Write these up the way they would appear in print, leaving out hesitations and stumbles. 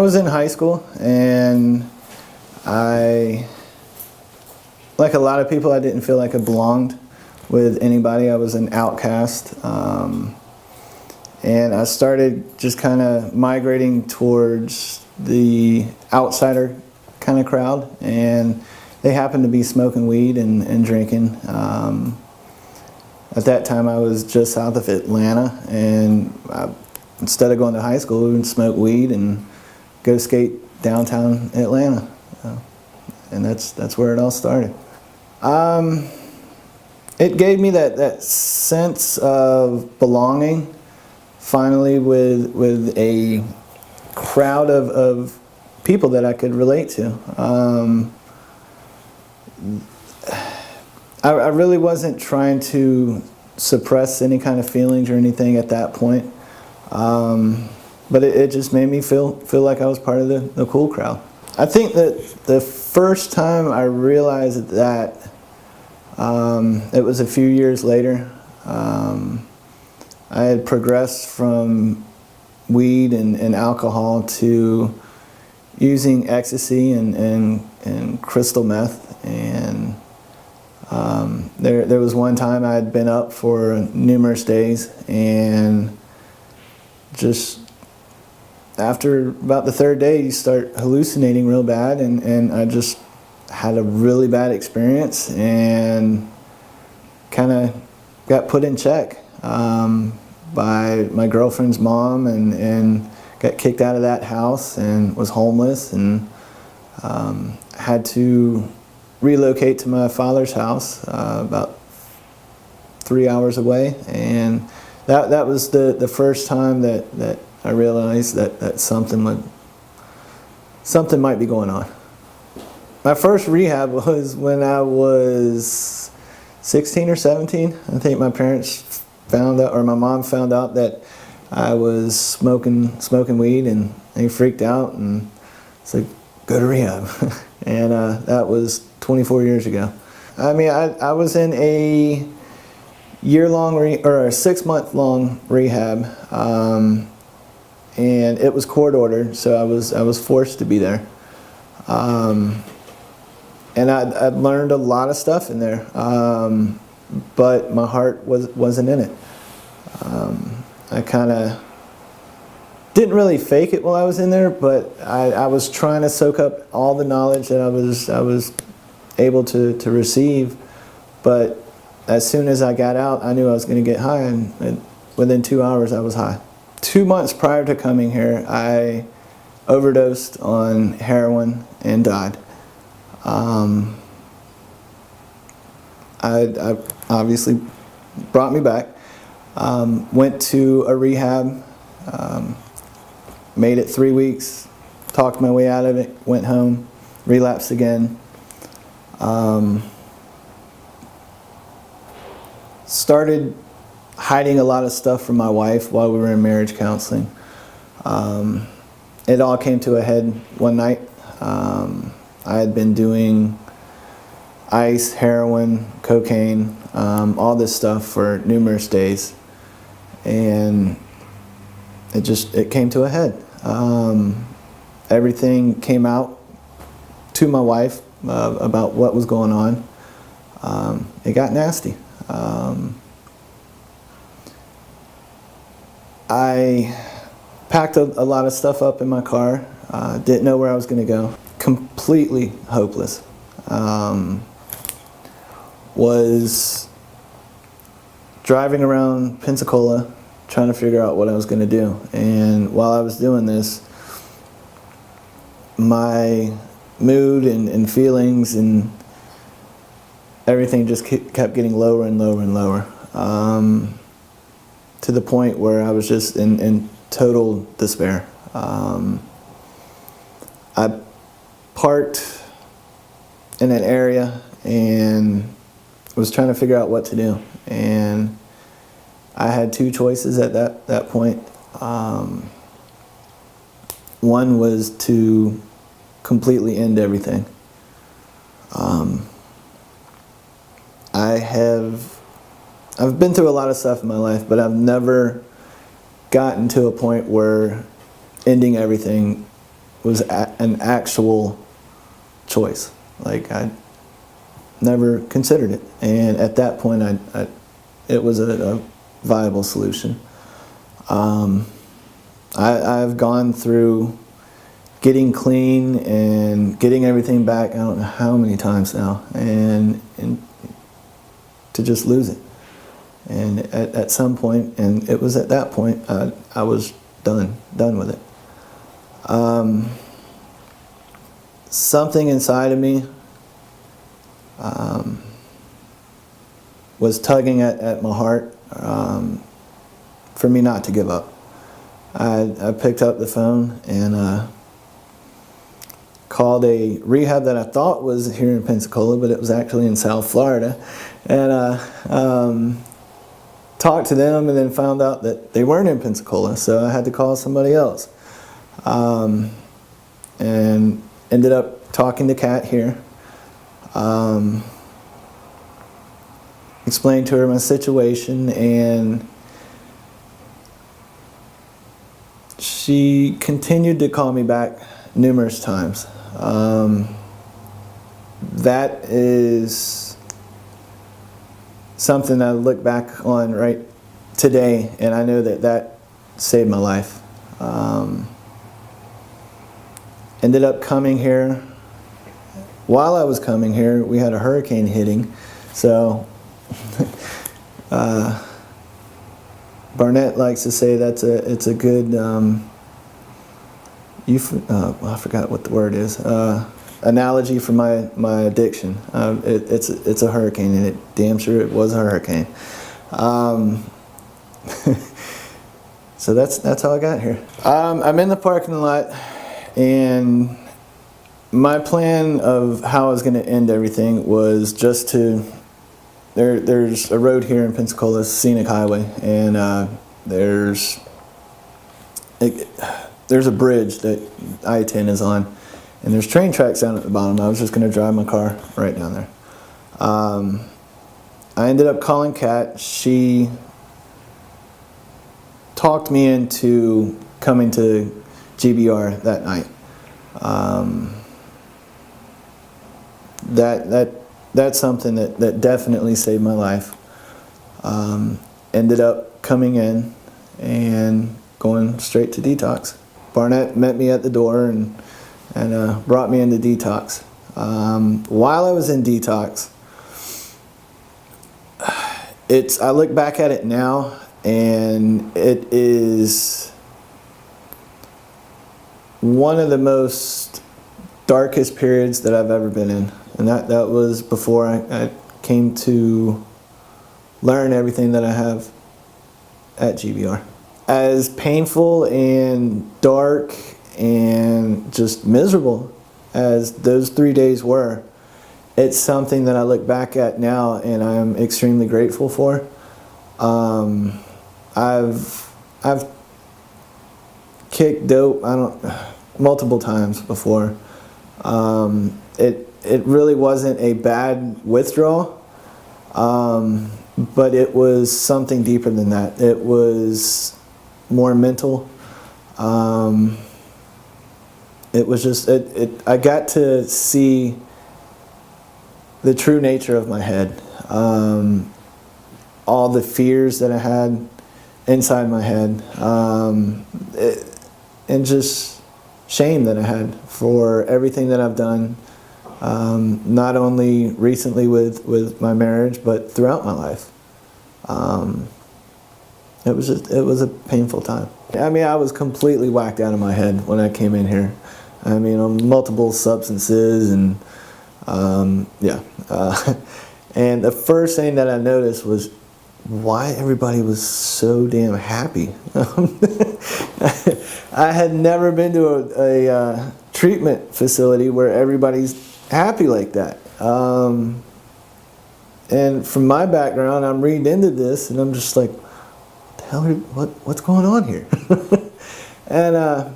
was in high school, and like a lot of people, I didn't feel like I belonged with anybody. I was an outcast. And I started just kind of migrating towards the outsider kind of crowd, and they happened to be smoking weed and drinking. At that time, I was just south of Atlanta, and instead of going to high school, we would smoke weed and go skate downtown Atlanta. And that's where it all started. It gave me that sense of belonging, finally, with a crowd of people that I could relate to. I really wasn't trying to suppress any kind of feelings or anything at that point, but it just made me feel like I was part of the cool crowd. I think that the first time I realized that, it was a few years later. I had progressed from weed and alcohol to using ecstasy and crystal meth. And there was one time I had been up for numerous days, and just after about the third day, you start hallucinating real bad, and I just had a really bad experience and kind of got put in check by my girlfriend's mom, and got kicked out of that house and was homeless, and had to relocate to my father's house about 3 hours away. And that was the first time that I realized that something might be going on. My first rehab was when I was 16 or 17. I think my parents found out, or my mom found out, that I was smoking weed, and they freaked out and said, "Go to rehab." And that was 24 years ago. I mean, I was in a year-long or a 6-month-long rehab, and it was court ordered, so I was forced to be there. And I learned a lot of stuff in there, but my heart wasn't in it. I kind of didn't really fake it while I was in there, but I was trying to soak up all the knowledge that I was able to receive. But as soon as I got out, I knew I was going to get high, and within 2 hours I was high. 2 months prior to coming here, I overdosed on heroin and died. I obviously brought me back. Went to a rehab, made it 3 weeks, talked my way out of it, went home, relapsed again. Started hiding a lot of stuff from my wife while we were in marriage counseling. It all came to a head one night. I had been doing ice, heroin, cocaine, all this stuff for numerous days, and it came to a head. Everything came out to my wife about what was going on. It got nasty. I packed a lot of stuff up in my car. Didn't know where I was going to go. Completely hopeless. Was driving around Pensacola trying to figure out what I was going to do. And while I was doing this, my mood and feelings and everything just kept getting lower and lower and lower, to the point where I was just in total despair. I parked in an area and was trying to figure out what to do. And I had two choices at that point. One was to completely end everything. I've been through a lot of stuff in my life, but I've never gotten to a point where ending everything was an actual choice. Like, I never considered it, and at that point, it was a viable solution. I've gone through getting clean and getting everything back, I don't know how many times now, and to just lose it. And at some point, and it was at that point, I was done with it. Something inside of me was tugging at my heart for me not to give up. I picked up the phone and called a rehab that I thought was here in Pensacola, but it was actually in South Florida, and talked to them, and then found out that they weren't in Pensacola, so I had to call somebody else, and ended up talking to Kat here. Explained to her my situation, and she continued to call me back numerous times. That is something I look back on right today, and I know that saved my life. Ended up coming here. While I was coming here, we had a hurricane hitting, so Barnett likes to say it's a good I forgot what the word is, analogy for my addiction. It's a hurricane, and it damn sure it was a hurricane. So that's how I got here. I'm in the parking lot, and my plan of how I was going to end everything was just to, there's a road here in Pensacola, Scenic Highway, and there's a bridge that I-10 is on, and there's train tracks down at the bottom. I was just going to drive my car right down there. I ended up calling Kat. She talked me into coming to GBR that night. That's something that definitely saved my life. Ended up coming in and going straight to detox. Barnett met me at the door and brought me into detox. While I was in detox, I look back at it now, and it is one of the most darkest periods that I've ever been in. And that was before I came to learn everything that I have at GBR. As painful and dark and just miserable as those 3 days were, it's something that I look back at now and I'm extremely grateful for. I've kicked dope multiple times before. It really wasn't a bad withdrawal, but it was something deeper than that. It was more mental. It was just, I got to see the true nature of my head. All the fears that I had inside my head, and just shame that I had for everything that I've done, not only recently with my marriage, but throughout my life. It was a painful time. I mean, I was completely whacked out of my head when I came in here. I mean, on multiple substances and and the first thing that I noticed was why everybody was so damn happy. I had never been to a treatment facility where everybody's happy like that. And from my background, I'm reading into this, and I'm just like, what the hell? What's going on here? And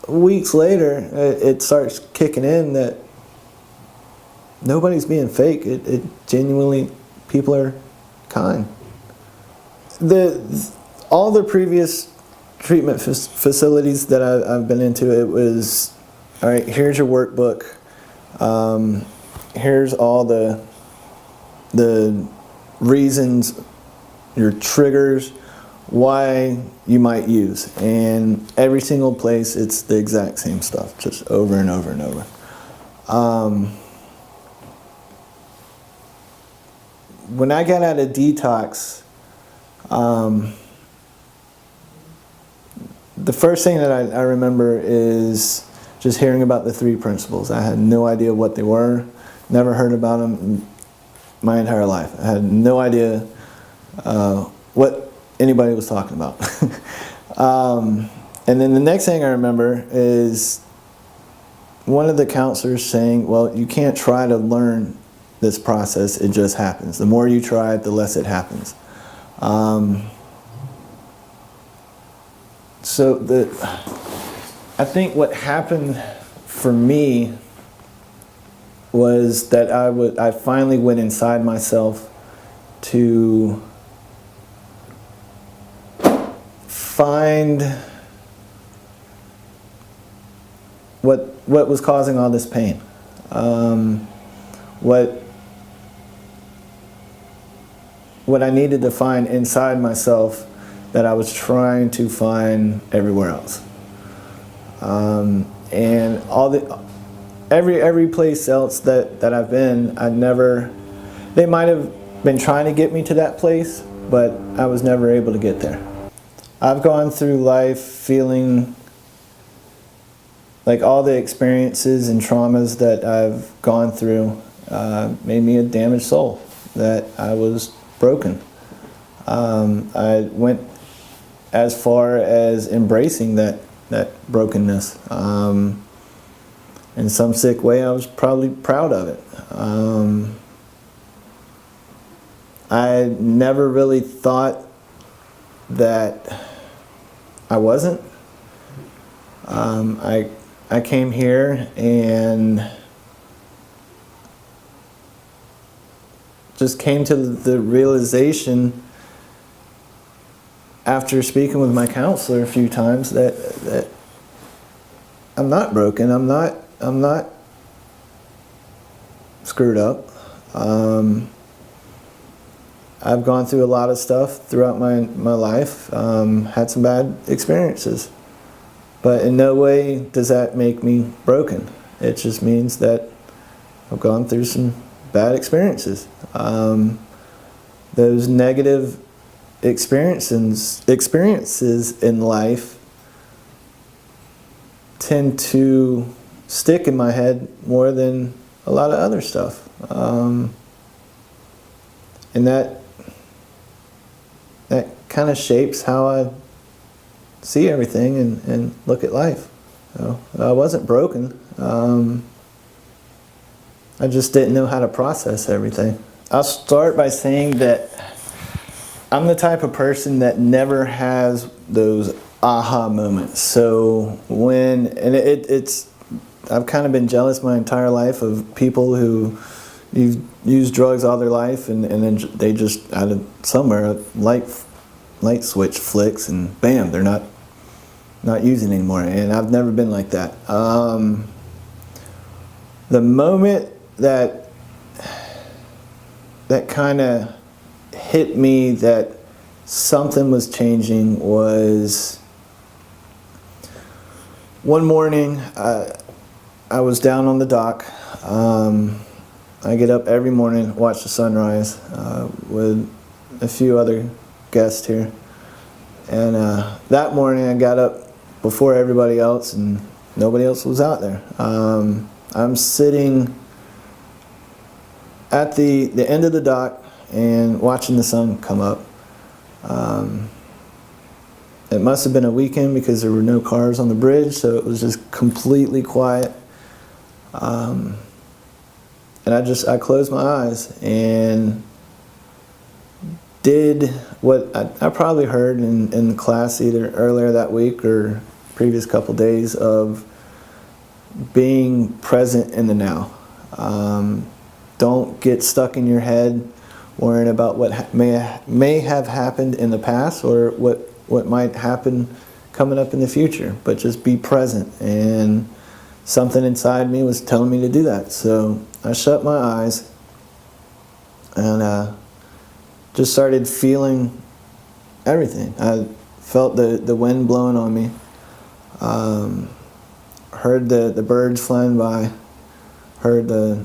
weeks later, it starts kicking in that nobody's being fake. It genuinely, people are kind. All the previous treatment facilities that I've been into, it was, all right, here's your workbook. Here's all the reasons, your triggers, why you might use. And every single place, it's the exact same stuff, just over and over and over. When I got out of detox, the first thing that I remember is just hearing about the 3 principles. I had no idea what they were, never heard about them my entire life. I had no idea what anybody was talking about. And then the next thing I remember is one of the counselors saying, well, you can't try to learn this process, it just happens. The more you try it, the less it happens. So I think what happened for me was that I finally went inside myself to find what was causing all this pain. What I needed to find inside myself that I was trying to find everywhere else. And every place else that I've been, they might have been trying to get me to that place, but I was never able to get there. I've gone through life feeling like all the experiences and traumas that I've gone through made me a damaged soul, that I was broken. I went as far as embracing that brokenness. In some sick way, I was probably proud of it. I never really thought that I wasn't. I came here and just came to the realization after speaking with my counselor a few times that I'm not broken. I'm not screwed up. I've gone through a lot of stuff throughout my life, had some bad experiences. But in no way does that make me broken. It just means that I've gone through some bad experiences. Those negative experiences in life tend to stick in my head more than a lot of other stuff. And that kind of shapes how I see everything and look at life. So I wasn't broken. I just didn't know how to process everything. I'll start by saying that I'm the type of person that never has those aha moments. So I've kind of been jealous my entire life of people who used drugs all their life and then they just out of somewhere a light switch flicks and bam, they're not using anymore. And I've never been like that. The moment that kind of hit me that something was changing was one morning. I was down on the dock. I get up every morning, watch the sunrise with a few other guests here. And that morning I got up before everybody else and nobody else was out there. I'm sitting at the end of the dock and watching the sun come up. It must have been a weekend because there were no cars on the bridge, so it was just completely quiet. And I closed my eyes and did what I probably heard in class either earlier that week or previous couple days of being present in the now. Don't get stuck in your head worrying about what may have happened in the past or what might happen coming up in the future, but just be present. And something inside me was telling me to do that. So I shut my eyes and just started feeling everything. I felt the wind blowing on me, heard the birds flying by, heard the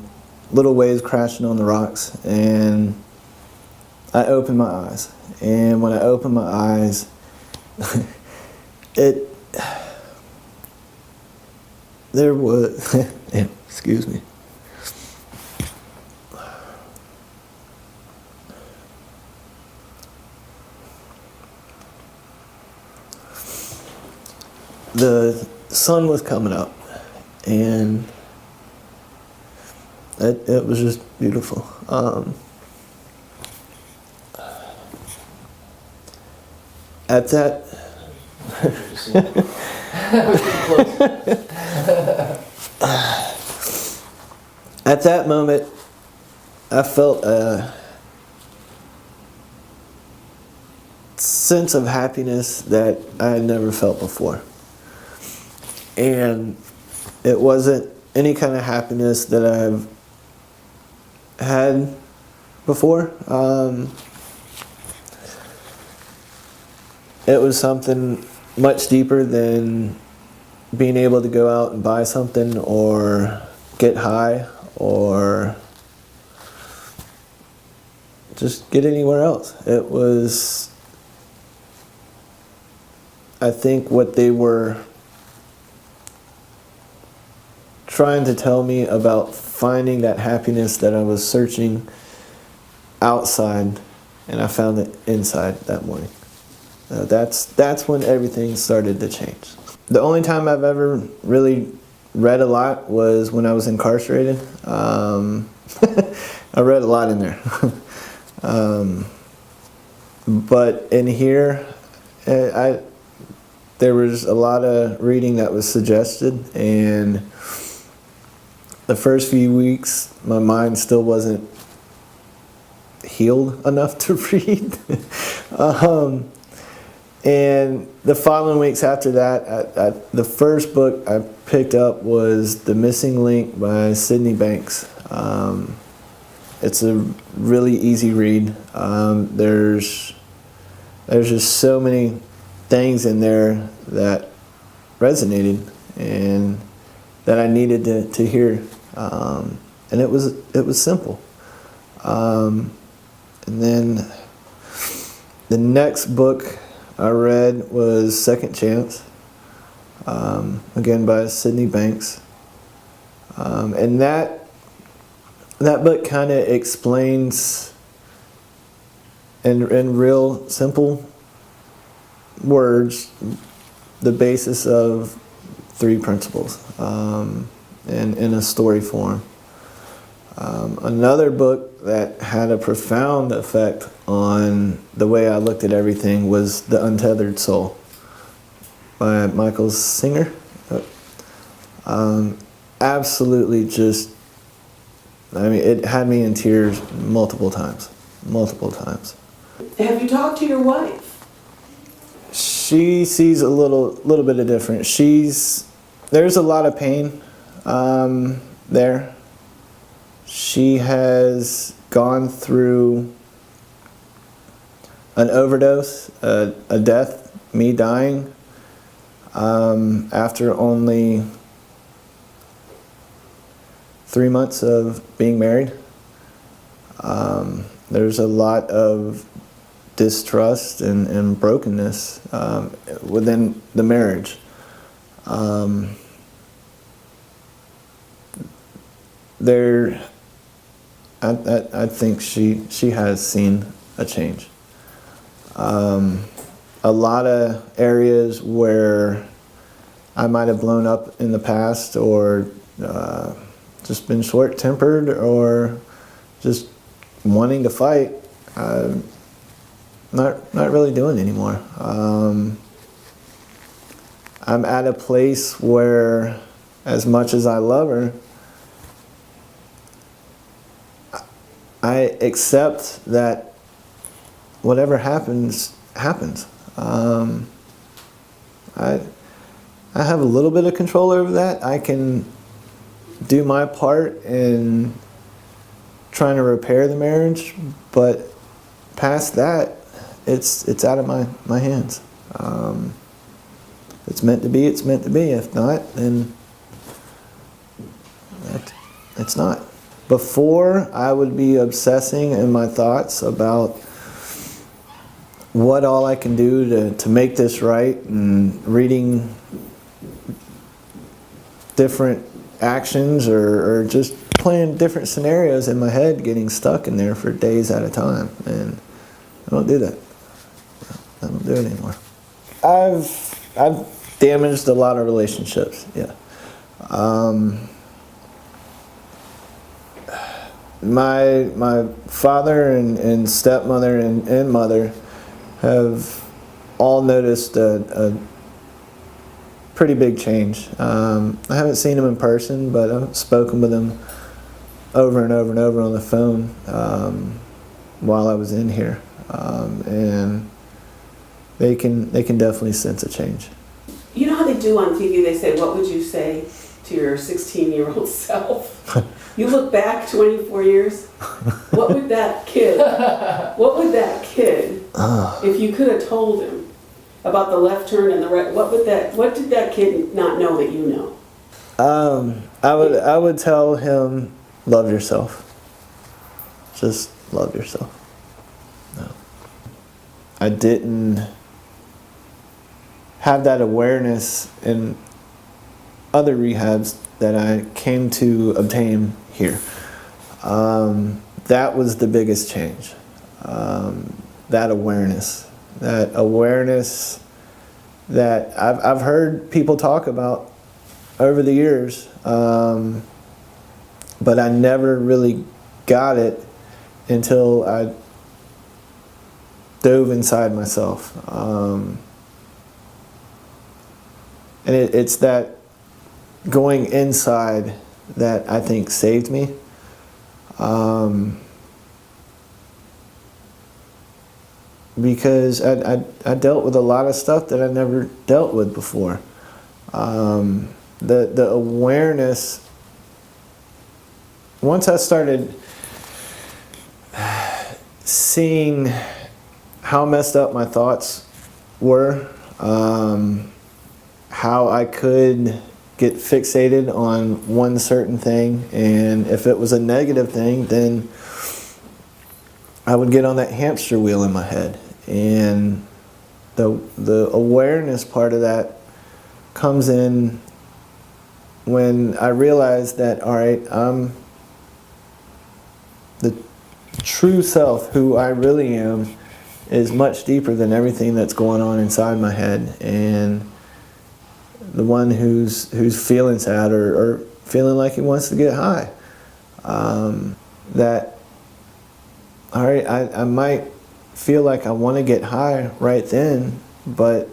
little waves crashing on the rocks, and I opened my eyes. And when I opened my eyes, there was, excuse me. The sun was coming up, and it was just beautiful. At that, at that moment, I felt a sense of happiness that I had never felt before. And it wasn't any kind of happiness that I've had before. It was something much deeper than being able to go out and buy something or get high or just get anywhere else. It was, I think, what they were trying to tell me about finding that happiness that I was searching outside, and I found it inside that morning. That's when everything started to change. The only time I've ever really read a lot was when I was incarcerated. I read a lot in there. But in here, there was a lot of reading that was suggested, and the first few weeks, my mind still wasn't healed enough to read. And the following weeks after that, the first book I picked up was The Missing Link by Sydney Banks. It's a really easy read. There's just so many things in there that resonated and that I needed to hear. And it was simple. And then the next book I read was Second Chance, again by Sydney Banks. And that book kind of explains in real simple words the basis of 3 principles in a story form. Another book that had a profound effect on the way I looked at everything was The Untethered Soul by Michael Singer. Absolutely just, I mean, it had me in tears multiple times. Have you talked to your wife? She sees a little bit of different. There's a lot of pain there. She has gone through an overdose, a death, me dying, after only 3 months of being married. There's a lot of distrust and brokenness within the marriage. I think she has seen a change. A lot of areas where I might have blown up in the past or just been short-tempered or just wanting to fight, not really doing anymore. I'm at a place where, as much as I love her, I accept that whatever happens, happens. I have a little bit of control over that. I can do my part in trying to repair the marriage, but past that, it's out of my hands. It's meant to be, it's meant to be. If not, then it's not. Before, I would be obsessing in my thoughts about what all I can do to make this right, and reading different actions or just playing different scenarios in my head, getting stuck in there for days at a time. And I don't do that. I don't do it anymore. I've damaged a lot of relationships, yeah. My father and stepmother and mother have all noticed a pretty big change. I haven't seen them in person, but I've spoken with them over and over and over on the phone while I was in here, and they can definitely sense a change. You know how they do on TV? They say, "What would you say to your 16-year-old self?" You look back 24 years. What would that kid? If you could have told him about the left turn and the right, what did that kid not know that you know? I would tell him, love yourself. Just love yourself. No. I didn't have that awareness in other rehabs that I came to obtain here. That was the biggest change. That awareness that I've heard people talk about over the years, but I never really got it until I dove inside myself. And it's that going inside that I think saved me. Because I dealt with a lot of stuff that I never dealt with before. The awareness, once I started seeing how messed up my thoughts were, how I could get fixated on one certain thing, and if it was a negative thing, then I would get on that hamster wheel in my head. And the awareness part of that comes in when I realize that, all right, I'm the true self, who I really am, is much deeper than everything that's going on inside my head. And the one who's feeling sad or feeling like he wants to get high, that, all right, I might feel like I want to get high right then, but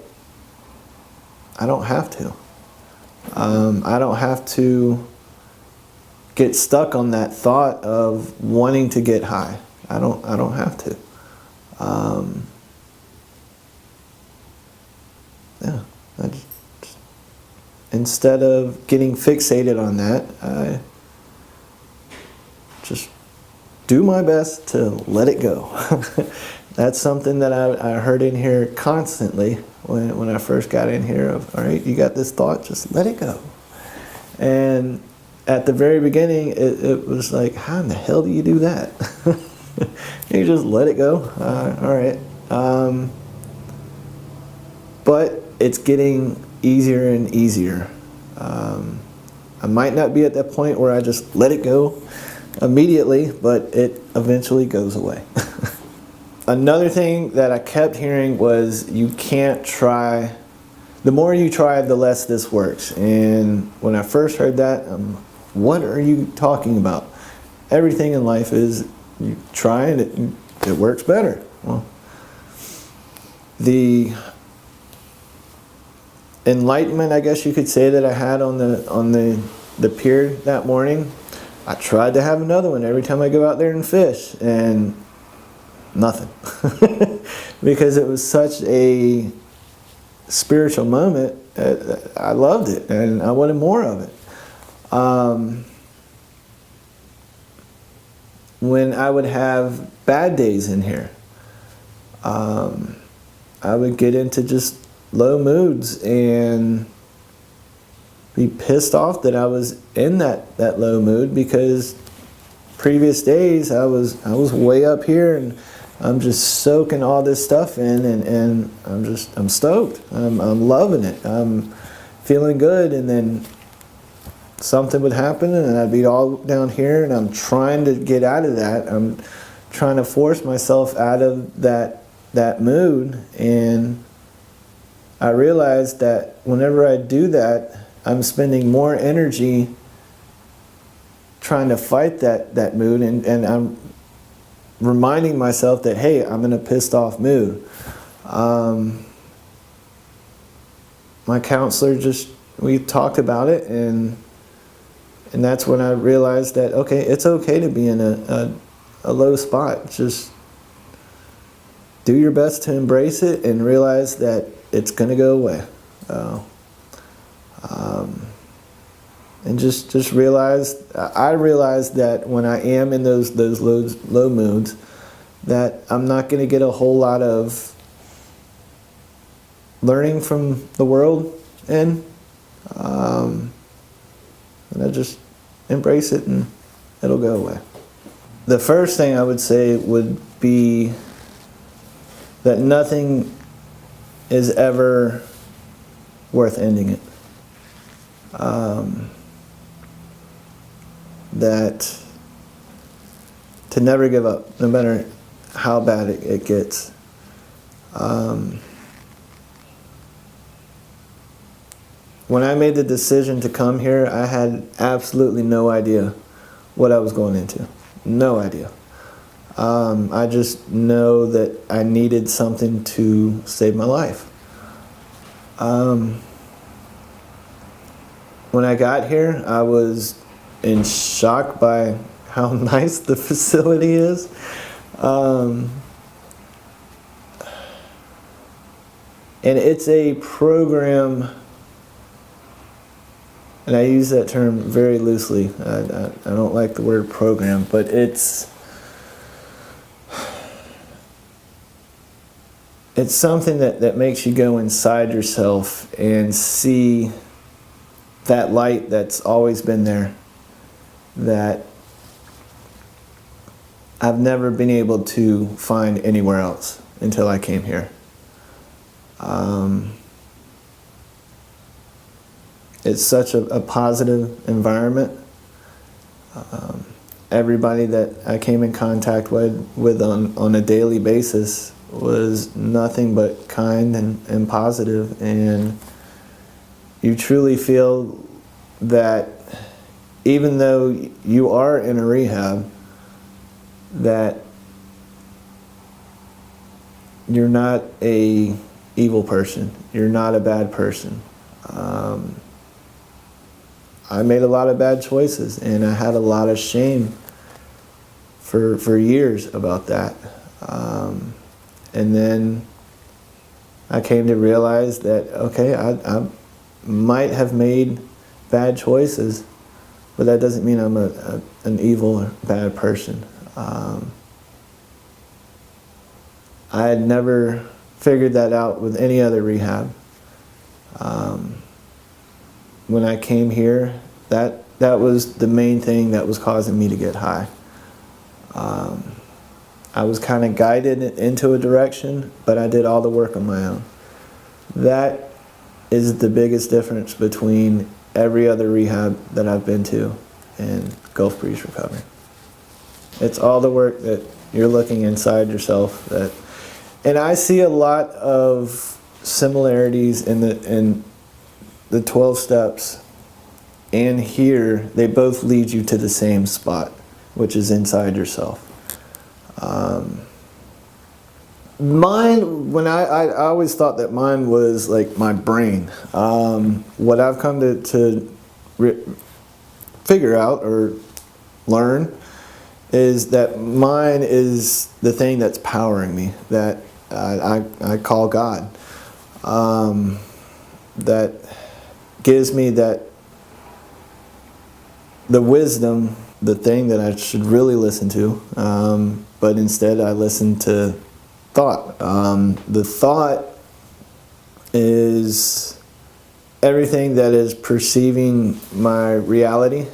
I don't have to. I don't have to get stuck on that thought of wanting to get high. I don't have to. Yeah. Instead of getting fixated on that, I just do my best to let it go. That's something that I heard in here constantly when I first got in here of, all right, you got this thought, just let it go. And at the very beginning, it was like, how in the hell do you do that? You just let it go. All right. But it's getting easier and easier. I might not be at that point where I just let it go immediately, but it eventually goes away. Another thing that I kept hearing was, you can't try, the more you try, the less this works. And when I first heard that, what are you talking about? Everything in life is, you try and it works better. Well, the enlightenment, I guess you could say, that I had on the pier that morning, I tried to have another one every time I go out there and fish, and nothing. Because it was such a spiritual moment, I loved it, and I wanted more of it. When I would have bad days in here, I would get into just low moods and be pissed off that I was in that low mood, because previous days I was way up here and I'm just soaking all this stuff in, and I'm stoked. I'm loving it. I'm feeling good, and then something would happen and I'd be all down here, and I'm trying to get out of that. I'm trying to force myself out of that mood, and I realized that whenever I do that, I'm spending more energy trying to fight that mood, and I'm reminding myself that, hey, I'm in a pissed off mood. My counselor we talked about it, and that's when I realized that, okay, it's okay to be in a low spot. Just do your best to embrace it and realize that it's going to go away. And just realize, I realized that when I am in those low moods, that I'm not going to get a whole lot of learning from the world in. And I just embrace it and it'll go away. The first thing I would say would be that nothing is ever worth ending it. That to never give up, no matter how bad it gets. When I made the decision to come here, I had absolutely no idea what I was going into. No idea. I just know that I needed something to save my life. When I got here, I was in shock by how nice the facility is. And it's a program, and I use that term very loosely. I don't like the word program, but it's something that makes you go inside yourself and see that light that's always been there, that I've never been able to find anywhere else until I came here. It's such a positive environment. Everybody that I came in contact with on a daily basis was nothing but kind and positive, and you truly feel that even though you are in a rehab, that you're not a evil person, you're not a bad person. I made a lot of bad choices, and I had a lot of shame for years about that. And then I came to realize that, okay, I might have made bad choices, but that doesn't mean I'm an evil or bad person. I had never figured that out with any other rehab. When I came here, that was the main thing that was causing me to get high. I was kind of guided into a direction, but I did all the work on my own. That is the biggest difference between every other rehab that I've been to and Gulf Breeze Recovery. It's all the work that you're looking inside yourself. And I see a lot of similarities in the 12 steps, and here they both lead you to the same spot, which is inside yourself. Mine, when I always thought that mine was like my brain. What I've come to figure out or learn is that mine is the thing that's powering me, that I call God. that gives me the wisdom, the thing that I should really listen to, but instead I listen to thought. The thought is everything that is perceiving my reality.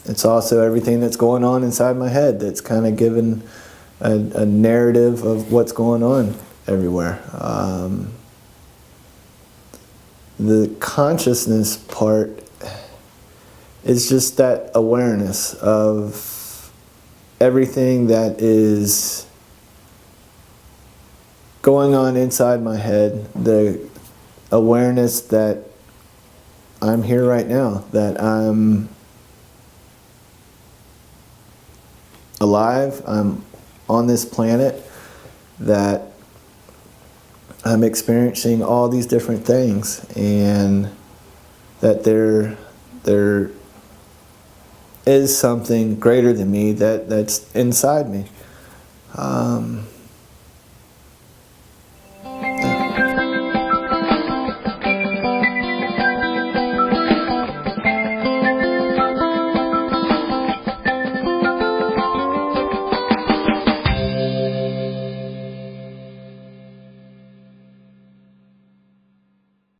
It's also everything that's going on inside my head that's kind of given a narrative of what's going on everywhere. The consciousness part is just that awareness of everything that is going on inside my head, the awareness that I'm here right now, that I'm alive, I'm on this planet, that I'm experiencing all these different things, and that there is something greater than me that's inside me.